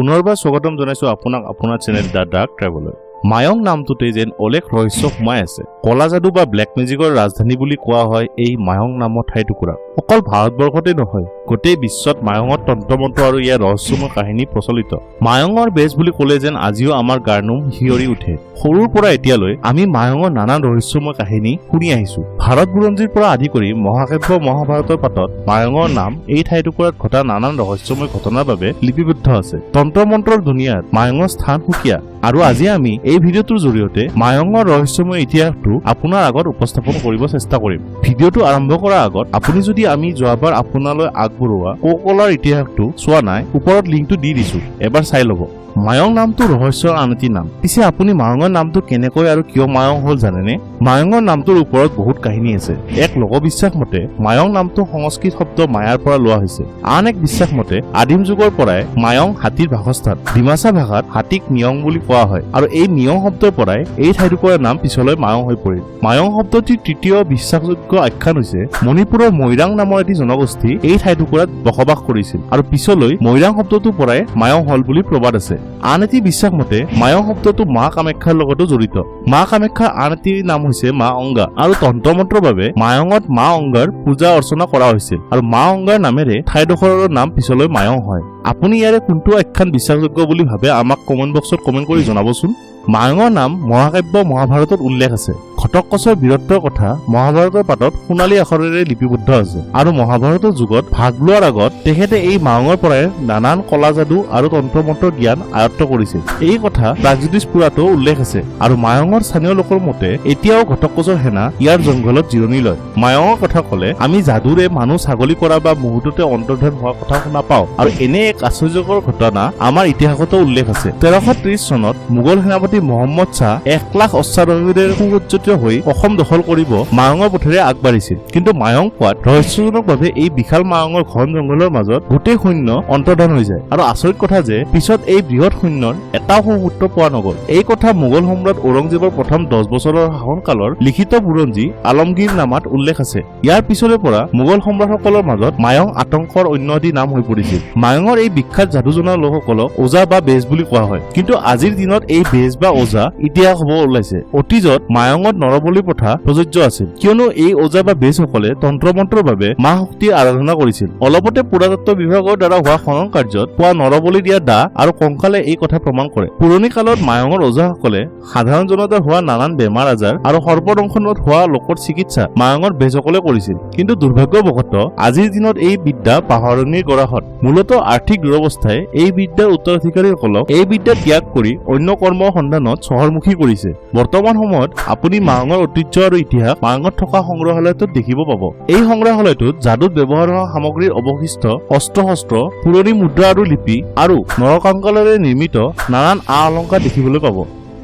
পুনৰবাৰ স্বাগতম জনাইছো আপোনাক আপোনাৰ চেনেল দা ডাৰ্ক ট্ৰেভেলাৰ। মায়ং নামটোতে যেন অলেখ ৰহস্য সোমাই আছে। কলা যাদু বা ব্লেক মেজিকৰ ৰাজধানী বুলি কোৱা হয় এই মায়ং নামৰ ঠাইটুকুৰা। অকল ভাৰতবৰ্ষতে নহয়, গোটেই বিশ্বত মায়ঙৰ তন্ত্ৰমন্ত্ৰ আৰু ইয়াৰ ৰহস্যময় কাহিনী প্ৰচলিত। মায়ঙৰ বেজ বুলি ক'লে যেন আজিও আমাৰ গাৰ নোম শিয়ৰি উঠে। সৰুৰ পৰা এতিয়ালৈ আমি মায়ঙৰ নানান ৰহস্যময় কাহিনী শুনি আহিছো। ভাৰত বুৰঞ্জীৰ পৰা আদি কৰি মহাকাব্য মহাভাৰতৰ পাতত মায়ঙৰ নাম এই ঠাইটুকুৰাত ঘটা নানান ৰহস্যময় ঘটনাৰ বাবে লিপিবদ্ধ আছে। তন্ত্ৰমন্ত্ৰৰ দুনিয়াত মায়ঙৰ স্থান সুকীয়া, আৰু আজি আমি এই ভিডিঅ'টোৰ জৰিয়তে মায়ঙৰ ৰহস্যময় ইতিহাসটো আপোনাৰ আগত উপস্থাপন কৰিব চেষ্টা কৰিম। ভিডিঅ'টো আৰম্ভ কৰাৰ আগত আপুনি যদি আমি যোৱাবাৰ আপোনালৈ আগবঢ়োৱা কোকলাৰ ইতিহাসটো চোৱা নাই, ওপৰত লিংকটো দি দিছো, এবাৰ চাই ল'ব। মায়ং নামটো ৰহস্যৰ আন এটি নাম। পিছে আপুনি মায়ঙৰ নামটো কেনেকৈ আৰু কিয় মায়ং হল জানেনে? মায়ঙৰ নামটোৰ ওপৰত বহুত কাহিনী আছে। এক লোকবিশ্বাস মতে মায়ং নামটো সংস্কৃত শব্দ মায়াৰ পৰা লোৱা হৈছে। আন এক বিশ্বাস মতে আদিম যুগৰ পৰাই মায়ং হাতীৰ বাসস্থান। ডিমাচা ভাষাত হাতীক মিয়ং বুলি কোৱা হয়, আৰু এই মিয়ং শব্দৰ পৰাই এই ঠাইটুকুৰাৰ নাম পিছলৈ মায়ং হৈ পৰিল। মায়ং শব্দটিৰ তৃতীয় বিশ্বাসযোগ্য আখ্যান হৈছে মণিপুৰৰ মৈৰাং নামৰ এটি জনগোষ্ঠী এই ঠাইটুকুৰাত বসবাস কৰিছিল, আৰু পিছলৈ মৈৰাং শব্দটোৰ পৰাই মায়ং হল বুলি প্ৰবাদ আছে। আন এটি বিশ্বাস মতে মায়ং শব্দটো মা কামাখ্যাৰ লগতো জড়িত। মা কামাখ্যাৰ আন এটি নাম হৈছে মা অংগা, আৰু তন্ত্ৰমন্ত্ৰৰ বাবে মায়ঙত মা অংগাৰ পূজা অৰ্চনা কৰা হৈছিল, আৰু মা অংগাৰ নামেৰে ঠাইডোখৰৰ নাম পিছলৈ মায়ং হয়। আপুনি ইয়াৰে কোনটো আখ্যান বিশ্বাসযোগ্য বুলি ভাবে আমাক কমেন্ট বক্সত কমেন্ট কৰি জনাবচোন। মায়ঙৰ নাম মহাকাব্য মহাভাৰতত উল্লেখ আছে। ঘটককচৰ বীৰত্বৰ কথা মহাভাৰতৰ পাতত সোণালী আখৰেৰে লিপিবদ্ধ আছে, আৰু মহাভাৰতৰ যুগত ভাগ লোৱাৰ আগত তেখেতে এই মায়ঙৰ পৰাই নানান কলা যাদু আৰু তন্ত্ৰমন্ত্ৰৰ জ্ঞান আয়ত্ত কৰিছিল। এই কথা প্ৰাগজ্যোতিষ পুৰাতো উল্লেখ আছে, আৰু মায়ঙৰ স্থানীয় লোকৰ মতে এতিয়াও ঘটককচৰ সেনা ইয়াৰ জংঘলত জিৰণি লয়। মায়ঙৰ কথা কলে আমি যাদুৰে মানুহ ছাগলী কৰা বা মুহূৰ্ততে অন্তৰ্ধান হোৱাৰ কথা শুনা পাওঁ, আৰু এনে এক আশ্চৰ্যকৰ ঘটনা আমাৰ ইতিহাসতো উল্লেখ আছে। 1330 চনত মোগল সেনাপতি মহম্মদ শ্বাহ 1 লাখ অশ্বাৰোহীৰে সুসজ্জিত হৈ অসম দখল কৰিব মায়ঙৰ পথেৰে আগবাঢ়িছিল। কিন্তু মায়ং পোৱাত ৰহস্যজনকভাৱে এই বিশাল মায়ঙৰ ঘন জংঘলৰ মাজত গোটেই সৈন্য অন্তৰ্ধান হৈ যায়, আৰু আচৰিত কথা যে পিছত এই বৃহৎ সৈন্যৰ এটাও সুমূৰ্ত পোৱা নগল। এই কথা মোগল সম্ৰাট ঔৰংজেবৰ প্ৰথম 10 বছৰৰ শাসনকালৰ লিখিত বুৰঞ্জী আলমগীৰ নামাত উল্লেখ আছে। ইয়াৰ পিছৰে পৰা মোগল সম্ৰাটসকলৰ মাজত মায়ং আতংকৰ অন্য এটি নাম হৈ পৰিছিল। মায়ঙৰ এই বিখ্যাত যাদু জনা লোকসকলক ওজা বা বেজ বুলি কোৱা হয়, কিন্তু আজিৰ দিনত এই বেজ বা ওজা ইতিহাস হব ওলাইছে। অতীজত মায়ঙত নৰবলি প্ৰথা প্ৰযোজ্য আছিল, কিয়নো এই ওজা বা বেজসকলে তন্ত্ৰমন্ত্ৰৰ বাবে মা শক্তিৰ আৰাধনা কৰিছিল। অলপতে পুৰাতত্ব বিভাগৰ দ্বাৰা হোৱা খনন কাৰ্যত পোৱা নৰবলি দিয়া দা আৰু কংকালে এই কথা প্ৰমাণ কৰে। পুৰণি কালত মায়ঙৰ ওজাসকলে সাধাৰণ জনতাৰ হোৱা নানান বেমাৰ আজাৰ আৰু সৰ্পদংশনত হোৱা লোকৰ চিকিৎসা মায়ঙৰ বেজসকলে কৰিছিল। কিন্তু দুৰ্ভাগ্যবশতঃ আজিৰ দিনত এই বিদ্যা পাহৰণিৰ গৰাহত। মূলতঃ আৰ্থিক দুৰৱস্থাই এই বিদ্যাৰ উত্তৰাধিকাৰীসকলক এই বিদ্যা ত্যাগ কৰি অন্য কৰ্মৰ সন্ধানত চহৰমুখী কৰিছে। বৰ্তমান সময়ত আপুনি মায়ঙৰ ঐতিহ্য আৰু ইতিহাস মায়ঙত থকা সংগ্ৰহালয়টোত দেখিব পাব। এই সংগ্ৰহালয়টোত যাদুত ব্যৱহাৰ হোৱা সামগ্ৰীৰ অৱশিষ্ট অস্ত্ৰ শস্ত্ৰ, পুৰণি মুদ্ৰা আৰু লিপি, আৰু নৰকাংকালেৰে নিৰ্মিত নানান অলংকাৰ দেখিবলৈ পাব।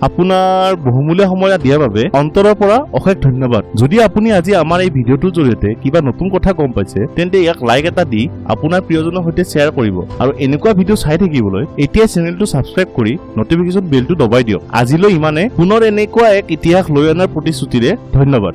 আপোনাৰ বহুমূলীয়া সময় দিয়াৰ বাবে অন্তৰৰ পৰা অশেষ ধন্যবাদ। যদি আপুনি আজি আমাৰ এই ভিডিঅ'টোৰ জৰিয়তে কিবা নতুন কথা গম পাইছে, তেন্তে ইয়াক লাইক এটা দি আপোনাৰ প্ৰিয়জনৰ সৈতে শ্বেয়াৰ কৰিব, আৰু এনেকুৱা ভিডিঅ' চাই থাকিবলৈ এতিয়া চেনেলটো ছাবস্ক্ৰাইব কৰি নটিফিকেশ্যন বেলটো দবাই দিয়ক। আজিলৈ ইমানে। পুনৰ এনেকুৱা এক ইতিহাস লৈ অনাৰ প্ৰতিশ্ৰুতিৰে ধন্যবাদ।